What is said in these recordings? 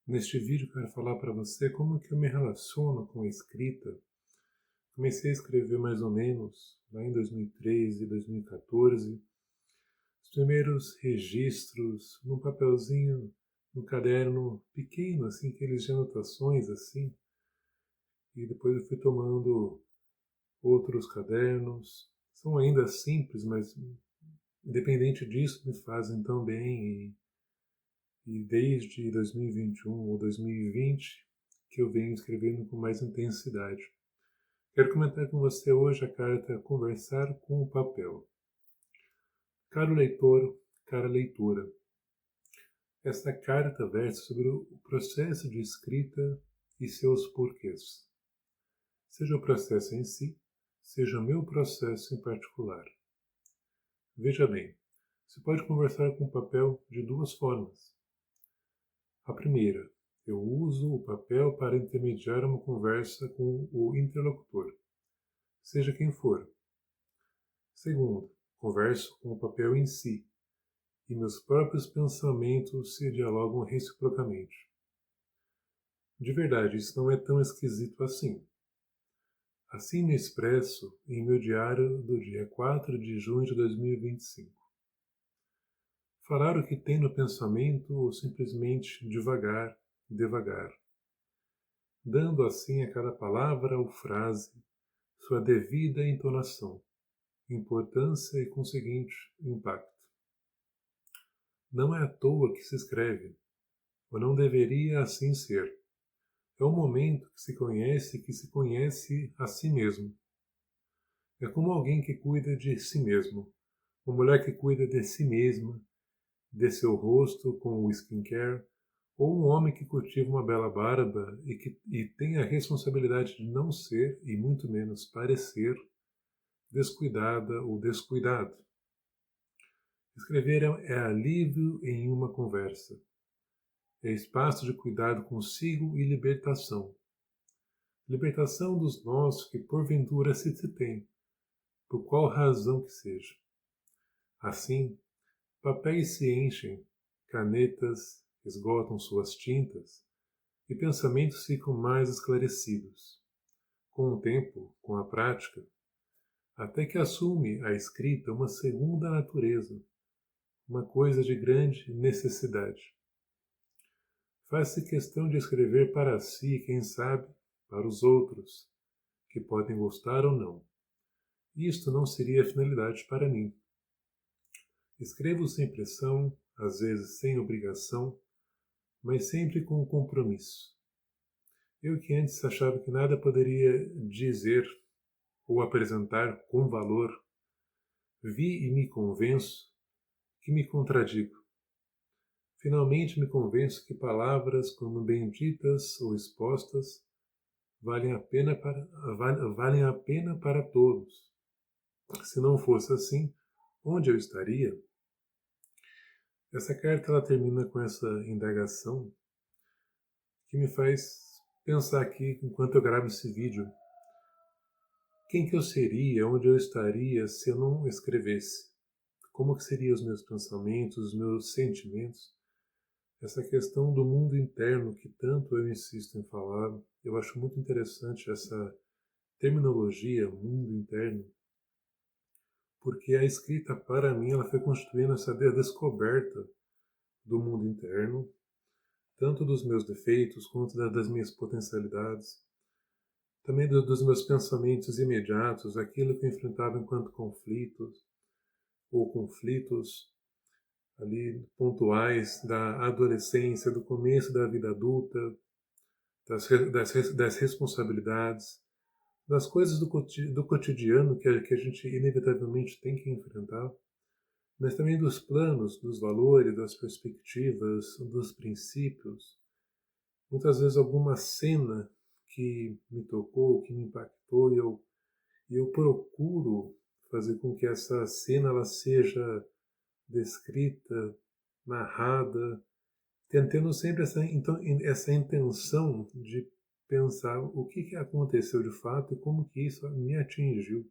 Neste vídeo quero falar para você como que eu me relaciono com a escrita. Comecei a escrever mais ou menos lá em 2013, 2014, os primeiros registros num papelzinho, num caderno pequeno, assim, aqueles de anotações, assim, e depois eu fui tomando outros cadernos. São ainda simples, mas independente disso me fazem tão bem e desde 2021 ou 2020 que eu venho escrevendo com mais intensidade. Quero comentar com você hoje a carta Conversar com o Papel. Caro leitor, cara leitora, esta carta versa sobre o processo de escrita e seus porquês. Seja o processo em si, seja o meu processo em particular. Veja bem, você pode conversar com o papel de duas formas. A primeira, eu uso o papel para intermediar uma conversa com o interlocutor, seja quem for. Segundo, converso com o papel em si, e meus próprios pensamentos se dialogam reciprocamente. De verdade, isso não é tão esquisito assim. Assim me expresso em meu diário do dia 4 de junho de 2025. Falar o que tem no pensamento ou simplesmente devagar, devagar, dando assim a cada palavra ou frase sua devida entonação, importância e conseguinte impacto. Não é à toa que se escreve, ou não deveria assim ser. É o momento que se conhece a si mesmo. É como alguém que cuida de si mesmo, uma mulher que cuida de si mesma, de seu rosto com o skincare, ou um homem que cultiva uma bela barba e tem a responsabilidade de não ser, e muito menos parecer, descuidada ou descuidado. Escrever é alívio em uma conversa. É espaço de cuidado consigo e libertação. Libertação dos nós que porventura se tem, por qual razão que seja. Assim, papéis se enchem, canetas esgotam suas tintas e pensamentos ficam mais esclarecidos. Com o tempo, com a prática, até que assume a escrita uma segunda natureza, uma coisa de grande necessidade. Faz-se questão de escrever para si, quem sabe, para os outros, que podem gostar ou não. Isto não seria a finalidade para mim. Escrevo sem pressão, às vezes sem obrigação, mas sempre com compromisso. Eu que antes achava que nada poderia dizer ou apresentar com valor, vi e me convenço que me contradigo. Finalmente me convenço que palavras, como bem ditas ou expostas, valem a pena para todos. Se não fosse assim, onde eu estaria? Essa carta ela termina com essa indagação que me faz pensar aqui, enquanto eu gravo esse vídeo, quem que eu seria, onde eu estaria se eu não escrevesse? Como que seriam os meus pensamentos, os meus sentimentos? Essa questão do mundo interno que tanto eu insisto em falar, eu acho muito interessante essa terminologia, mundo interno, porque a escrita, para mim, ela foi constituindo essa descoberta do mundo interno, tanto dos meus defeitos quanto das minhas potencialidades, também dos meus pensamentos imediatos, aquilo que eu enfrentava enquanto conflitos, ou conflitos ali pontuais da adolescência, do começo da vida adulta, das responsabilidades, das coisas do cotidiano que a gente inevitavelmente tem que enfrentar, mas também dos planos, dos valores, das perspectivas, dos princípios. Muitas vezes alguma cena que me tocou, que me impactou, e eu procuro fazer com que essa cena ela seja descrita, narrada, tendo sempre essa intenção de pensar o que aconteceu de fato e como que isso me atingiu.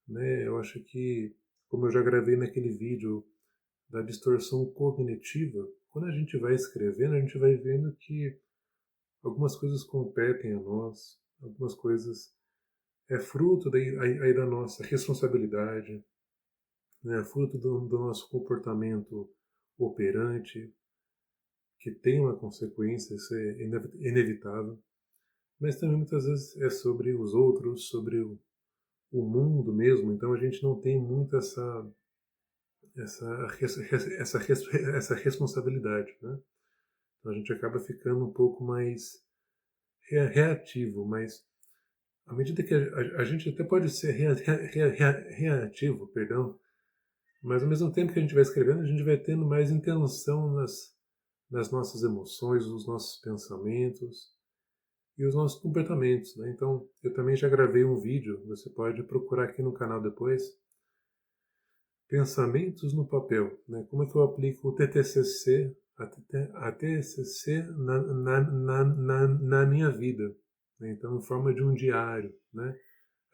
Né? Eu acho que, como eu já gravei naquele vídeo da distorção cognitiva, quando a gente vai escrevendo, a gente vai vendo que algumas coisas competem a nós, algumas coisas é fruto aí da nossa responsabilidade, né? Fruto do nosso comportamento operante, que tem uma consequência, isso é inevitável, mas também muitas vezes é sobre os outros, sobre o mundo mesmo, então a gente não tem muito essa, essa responsabilidade, né? Então a gente acaba ficando um pouco mais reativo, mas à medida que a gente até pode ser reativo, perdão, mas ao mesmo tempo que a gente vai escrevendo, a gente vai tendo mais intenção nas nossas emoções, nos nossos pensamentos e os nossos comportamentos, né? Então, eu também já gravei um vídeo, você pode procurar aqui no canal depois, Pensamentos no Papel, né? Como é que eu aplico o TTCC, a TCC na minha vida, né? Então, em forma de um diário, né?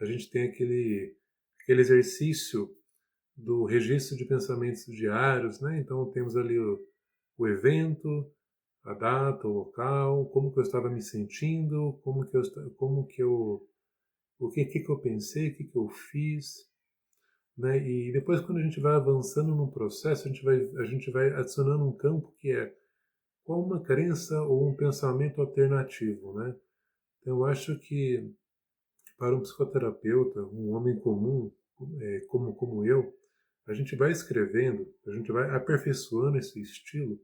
A gente tem aquele exercício do registro de pensamentos diários, né? Então, temos ali o evento, a data, o local, como que eu estava me sentindo, o que eu pensei, o que eu fiz, né? E depois, quando a gente vai avançando no processo, a gente vai adicionando um campo que é qual uma crença ou um pensamento alternativo, né? Então, eu acho que para um psicoterapeuta, um homem comum, como eu, a gente vai escrevendo, a gente vai aperfeiçoando esse estilo,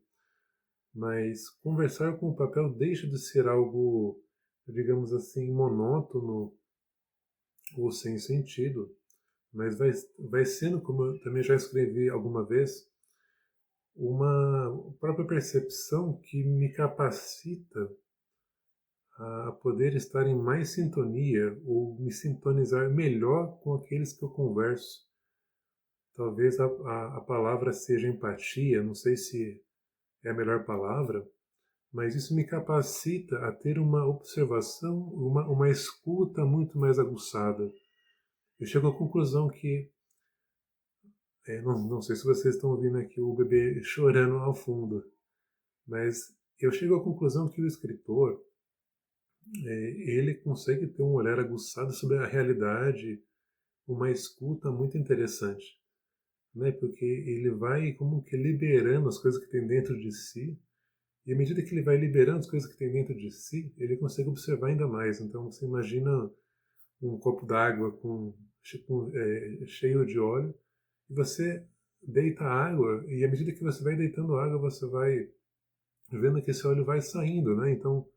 mas conversar com o papel deixa de ser algo, digamos assim, monótono ou sem sentido, mas vai sendo, como eu também já escrevi alguma vez, uma própria percepção que me capacita a poder estar em mais sintonia ou me sintonizar melhor com aqueles que eu converso. Talvez a palavra seja empatia, não sei se é a melhor palavra, mas isso me capacita a ter uma observação, uma escuta muito mais aguçada. Eu chego à conclusão que, não sei se vocês estão ouvindo aqui o bebê chorando ao fundo, mas eu chego à conclusão que o escritor, ele consegue ter um olhar aguçado sobre a realidade, uma escuta muito interessante, né? Porque ele vai como que liberando as coisas que tem dentro de si, e à medida que ele vai liberando as coisas que tem dentro de si, ele consegue observar ainda mais. Então você imagina um copo d'água cheio de óleo, e você deita água, e à medida que você vai deitando água, você vai vendo que esse óleo vai saindo, né? Então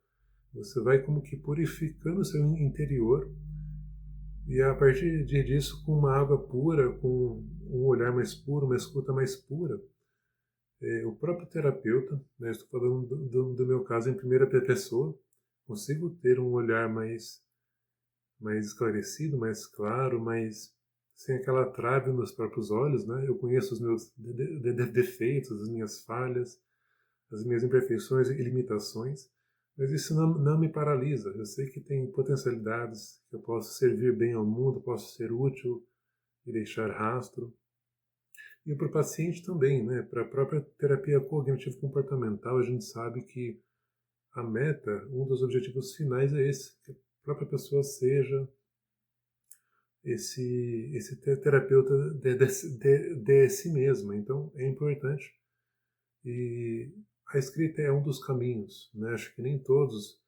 você vai como que purificando o seu interior, e a partir disso, com uma água pura, com um olhar mais puro, uma escuta mais pura, o próprio terapeuta, né, estou falando do meu caso em primeira pessoa, consigo ter um olhar mais esclarecido, mais claro, mais sem aquela trave nos próprios olhos, né? Eu conheço os meus defeitos, as minhas falhas, as minhas imperfeições e limitações, mas isso não me paralisa. Eu sei que tem potencialidades, que eu posso servir bem ao mundo, posso ser útil e deixar rastro. E para o paciente também, né? Para a própria terapia cognitivo-comportamental, a gente sabe que a meta, um dos objetivos finais é esse, que a própria pessoa seja esse terapeuta de si mesma. Então, é importante. E a escrita é um dos caminhos, né? Acho que nem todos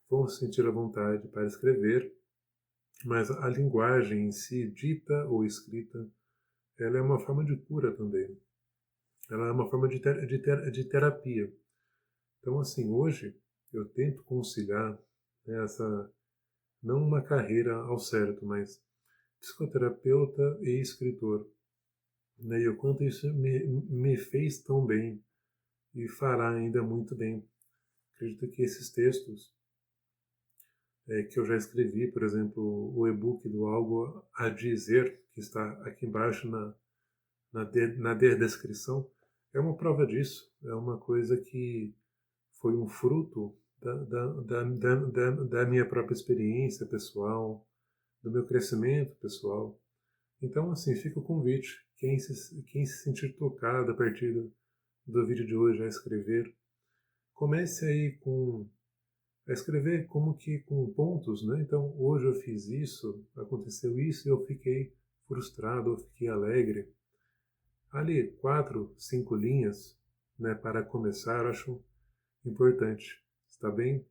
vão sentir a vontade para escrever, mas a linguagem em si, dita ou escrita, ela é uma forma de cura também. Ela é uma forma de terapia. Então, assim, hoje eu tento conciliar, né, não uma carreira ao certo, mas psicoterapeuta e escritor, né? E o quanto isso me fez tão bem e fará ainda muito bem. Acredito que esses textos que eu já escrevi, por exemplo, o e-book do Algo a Dizer, que está aqui embaixo na descrição, é uma prova disso. É uma coisa que foi um fruto da minha própria experiência pessoal, do meu crescimento pessoal. Então, assim, fica o convite. Quem se sentir tocado a partir do vídeo de hoje a escrever, comece aí a escrever como que com pontos, né? Então, hoje eu fiz isso, aconteceu isso e eu fiquei frustrado, eu fiquei alegre. Ali, 4, 5 linhas, né, para começar, eu acho importante, está bem?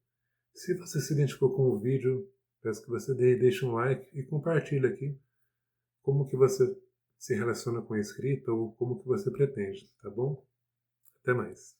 Se você se identificou com o vídeo, peço que você deixe um like e compartilhe aqui como que você se relaciona com a escrita ou como que você pretende, tá bom? Até mais.